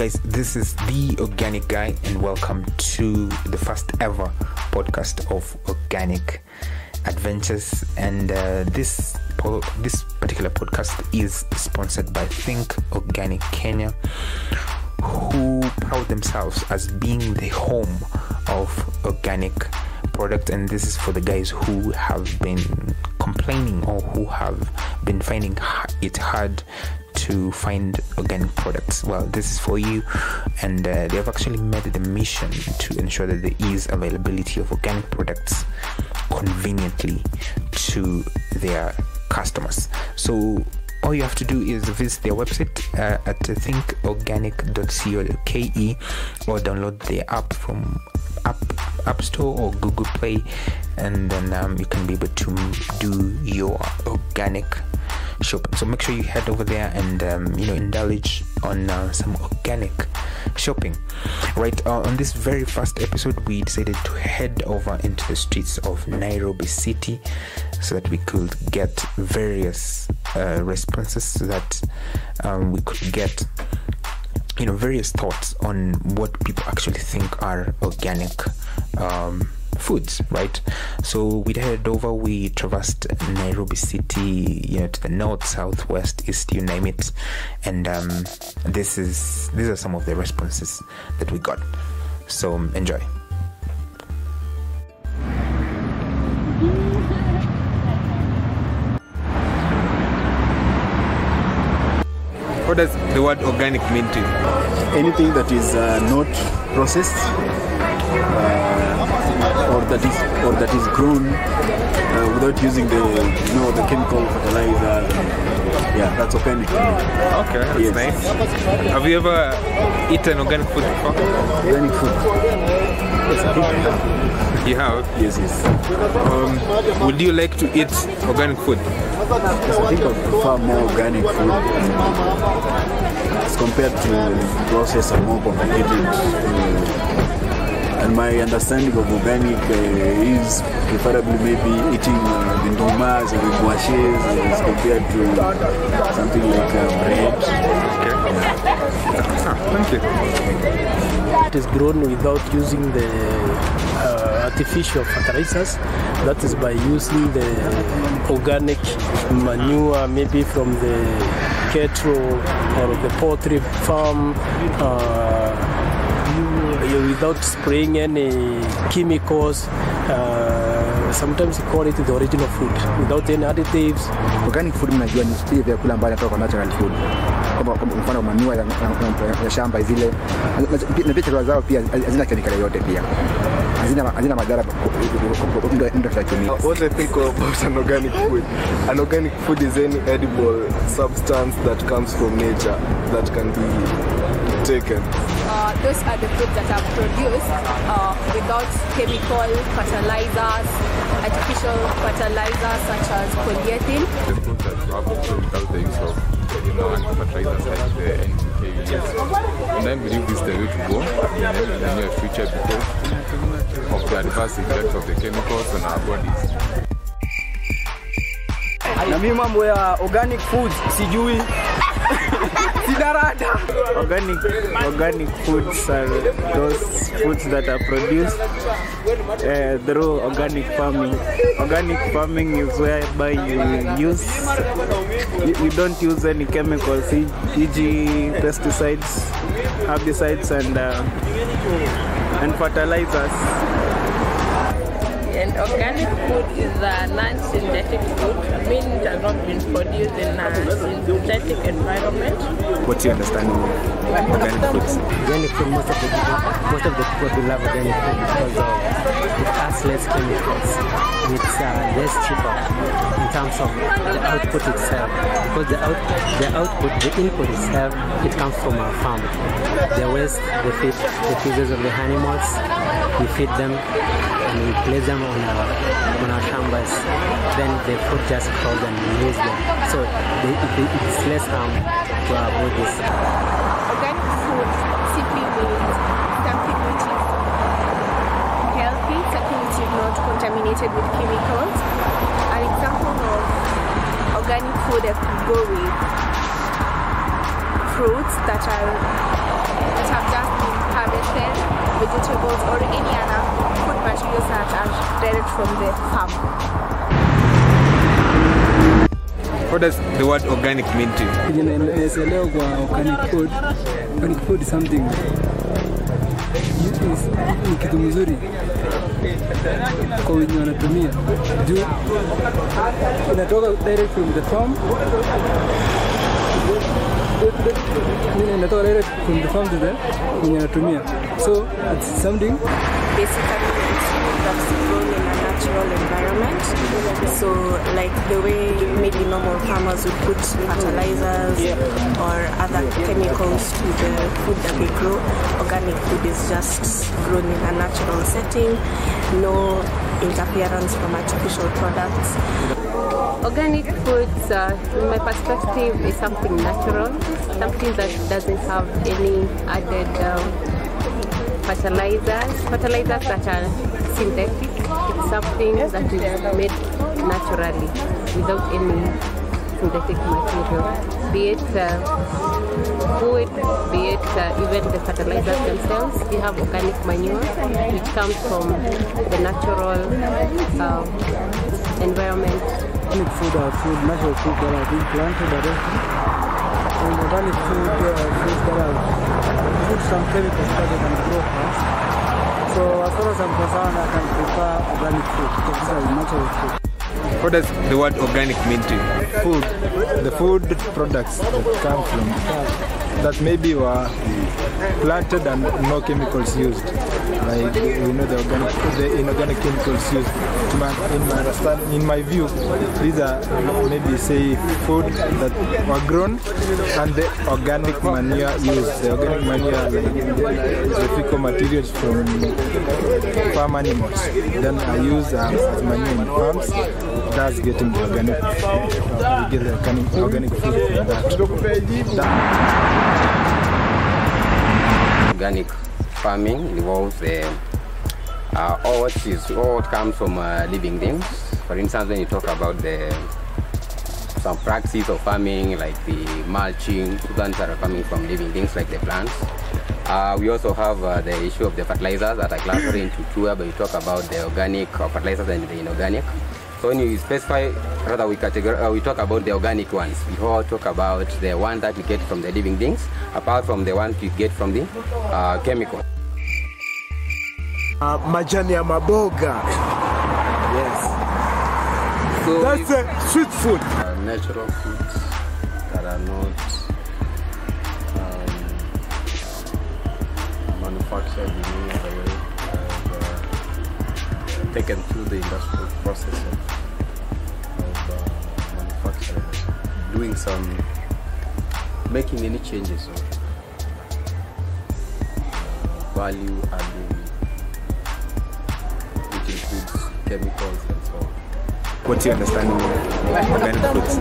guys, this is the Organic Guy, and welcome to the first ever podcast of Organic Adventures. And this particular podcast is sponsored by Think Organic Kenya, who proud themselves as being the home of organic product. And this is for the guys who have been complaining or who have been finding it hard to find organic products. Well, this is for you, and they have actually made it a mission to ensure that there is availability of organic products conveniently to their customers. So all you have to do is visit their website at thinkorganic.co.ke or download the app from App Store or Google Play, and then you can be able to do your organic shopping. So make sure you head over there and indulge on some organic shopping. Right, on this very first episode, we decided to head over into the streets of Nairobi city so that we could get various responses, so that we could get various thoughts on what people actually think are organic foods, right? So we headed over, we traversed Nairobi city, to the north, south, west, east, you name it, and these are some of the responses that we got. So enjoy. What does the word organic mean to you? Anything that is not processed or that is grown without using the chemical fertilizer. Yeah, that's organic. Okay, that's yes. Nice. Have you ever eaten organic food before? Organic food. Yes, I think I have. You have? Yes. Would you like to eat organic food? Yes, I think I prefer more organic food as compared to processed and more complicated. And my understanding of organic is preferably maybe eating the ndumas and the guaches as compared to something like bread. Okay. Thank you. It is grown without using the artificial fertilizers. That is by using the organic manure, maybe from the cattle or the poultry farm, without spraying any chemicals. Sometimes we call it the original food, without any additives. Organic food mnajua ni vile vyakula ambavyo vinatoka kwa natural food, kama mfano manure ya shamba zile, na pia chakula zao pia hazina kemikali yote, pia hazina madhara ndio tunatumia. What I think about an organic food is any edible substance that comes from nature that can be taken. Those are the foods that are produced without chemical fertilizers, artificial fertilizers such as polyethylene. The food that are without the use of fertilizers like the NPK. And I believe this is the way to go in the near future because of the adverse effects of the chemicals on our bodies. Na mimi mambo ya organic foods sijui. Organic foods are those foods that are produced through organic farming. Organic farming is whereby you don't use any chemicals, e.g. pesticides, herbicides, and fertilizers. And organic food is a non-synthetic food, meaning it has not been produced in a synthetic environment. What's your understanding of organic foods? Organic food, most of the people love organic food because it has less chemicals. It's less cheaper in terms of the output itself. Because the input itself, it comes from our farm. The waste, the feces of the animals, we feed them and we place them on our shambas. Then the food just grows and we use them. So it's less harm to our bodies. Organic food simply means something which is healthy, something which is not contaminated with chemicals. An example of organic food that could go with fruits that are that have just been harvested, vegetables or any other food materials that are direct from the farm. What does the word organic mean to you? Organic food is something ni kitu mzuri kwa wenye wanatumia juu inatoka direct from the farm. Inatoka direct from the farm to the wenye wanatumia, so it's something Basically, it's food that's grown in a natural environment. So, like the way maybe normal farmers would put fertilizers or other chemicals to the food that they grow, organic food is just grown in a natural setting, no interference from artificial products. Organic foods, in my perspective, is something natural, something that doesn't have any added fertilizers that are synthetic. It's something that is made naturally without any synthetic material, be it food, be it even the fertilizers themselves. You have organic manure, which comes from the natural environment. Organic food are natural food that are being planted directly, and organic food foods that are put some chemicals that they can grow fast. So as far as I'm concerned, I can prefer organic food because these are natural food. What does the word organic mean to you? Food, the food products that come from that maybe were planted and no chemicals used. Like we know the inorganic chemicals used. In my view, these are maybe say food that were grown and the organic manure used. The organic manure, like the fecal materials from farm animals, then are used as manure in farms. That's getting the organic. We get the organic food from that. Organic farming involves all what comes from living things. For instance, when you talk about some practices of farming, like the mulching, plants that are coming from living things like the plants. We also have the issue of the fertilizers that are classified into two, where we talk about the organic fertilizers and the inorganic. So when you specify, rather we talk about the organic ones. We all talk about the one that we get from the living things, apart from the ones we get from the chemical. Majani ya maboga. Yes. So that's a sweet food. Natural foods that are not manufactured in any other way, taken through the industrial process of manufacturing, making any changes of value adding, which includes chemicals and so on. What's your understanding of organic foods?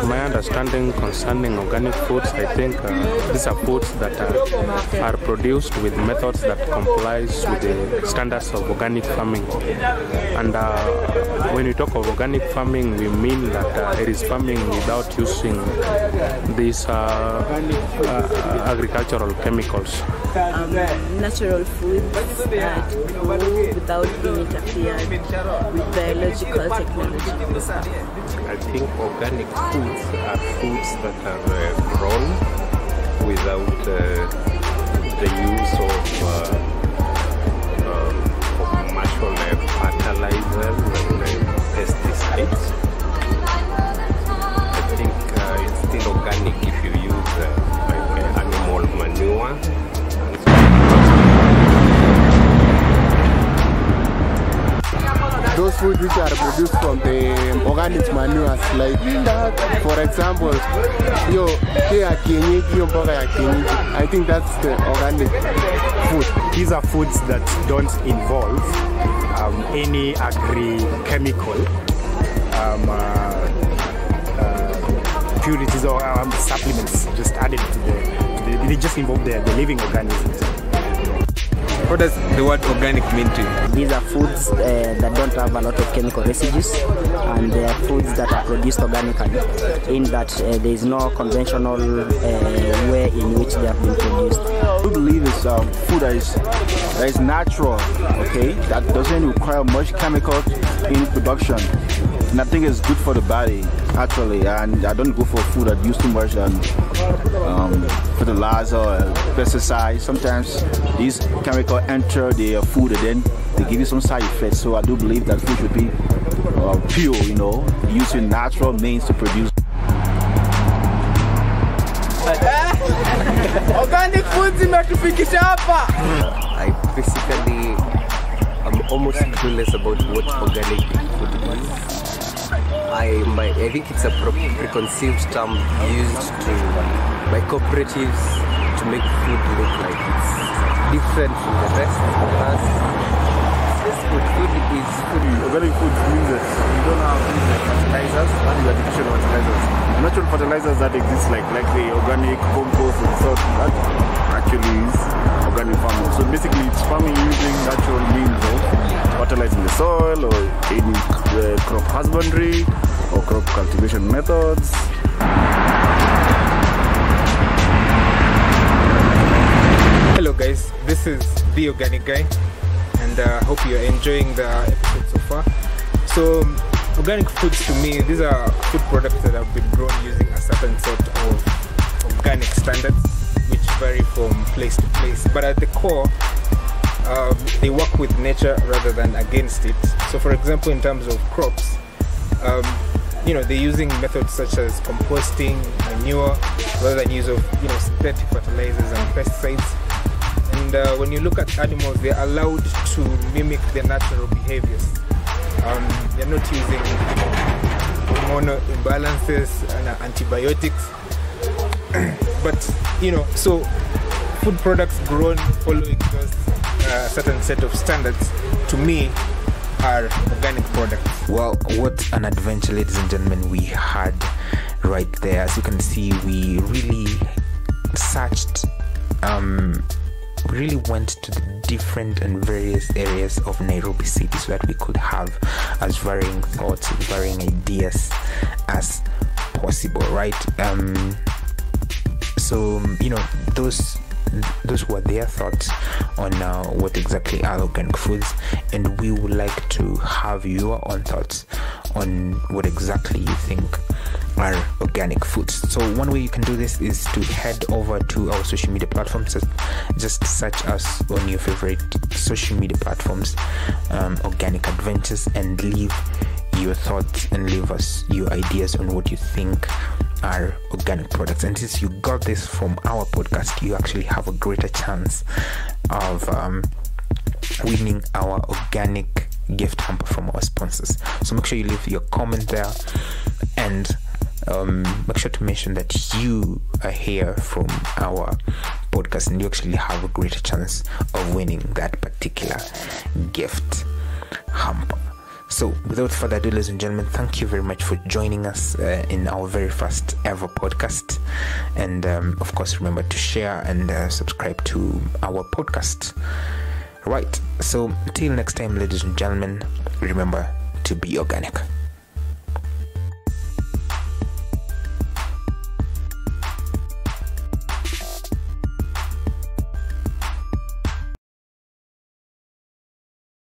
My understanding concerning organic foods, I think these are foods that are produced with methods that complies with the standards of organic farming. And when we talk of organic farming, we mean that it is farming without using these agricultural chemicals. Natural foods that grow without being interfered with biological technology. I think organic foods are foods that are grown without the use of commercial fertilizers and pesticides. I think it's still organic if you use like animal manure. Those foods which are produced from the organic manures, like for example, I think that's the organic food. These are foods that don't involve any agri-chemical purities or supplements just added to they just involve the living organisms. What does the word organic mean to you? These are foods that don't have a lot of chemical residues, and they are foods that are produced organically, in that there is no conventional way in which they have been produced. do believe it's food that is natural, okay, that doesn't require much chemicals in production. And I think it's good for the body, actually. And I don't go for food that use too much fertilizer or pesticides. Sometimes these chemicals enter the food and then they give you some side effects. So I do believe that food should be pure, using natural means to produce. Organic foods imetufikisha hapa. I basically am almost clueless about what organic food is. I think it's a preconceived term used by cooperatives to make food look like it's different from the rest of us. This food is food. Organic food means that you don't have things like fertilizers and the artificial fertilizers. Natural fertilizers that exist like the organic compost and stuff, that actually is organic farming. So basically it's farming using natural means of fertilizing the soil or in crop husbandry or crop cultivation methods. Hello guys, this is the Organic Guy, and I hope you're enjoying the episode so far. So organic foods, to me, these are food products that have been grown using a certain sort of organic standards which vary from place to place, but at the core they work with nature rather than against it. So for example, in terms of crops, they're using methods such as composting, manure, rather than use of synthetic fertilizers and pesticides. And when you look at animals, they're allowed to mimic their natural behaviors. They're not using hormonal imbalances and antibiotics. But so food products grown following those certain set of standards, to me, are organic products. Well, what an adventure, ladies and gentlemen, we had right there. As you can see, we really searched, really went to the different and various areas of Nairobi city so that we could have as varying thoughts, varying ideas as possible, right? So those were their thoughts on what exactly are organic foods, and we would like to have your own thoughts on what exactly you think are organic foods. So one way you can do this is to head over to our social media platforms. Just search us on your favorite social media platforms, Organic Adventures, and leave your thoughts and leave us your ideas on what you think are organic products. And since you got this from our podcast, you actually have a greater chance of winning our organic gift hamper from our sponsors. So make sure you leave your comment there, and make sure to mention that you are here from our podcast, and you actually have a greater chance of winning that particular gift hamper. So without further ado, ladies and gentlemen, thank you very much for joining us in our very first ever podcast. And of course, remember to share and subscribe to our podcast. Right, so till next time, ladies and gentlemen, remember to be organic.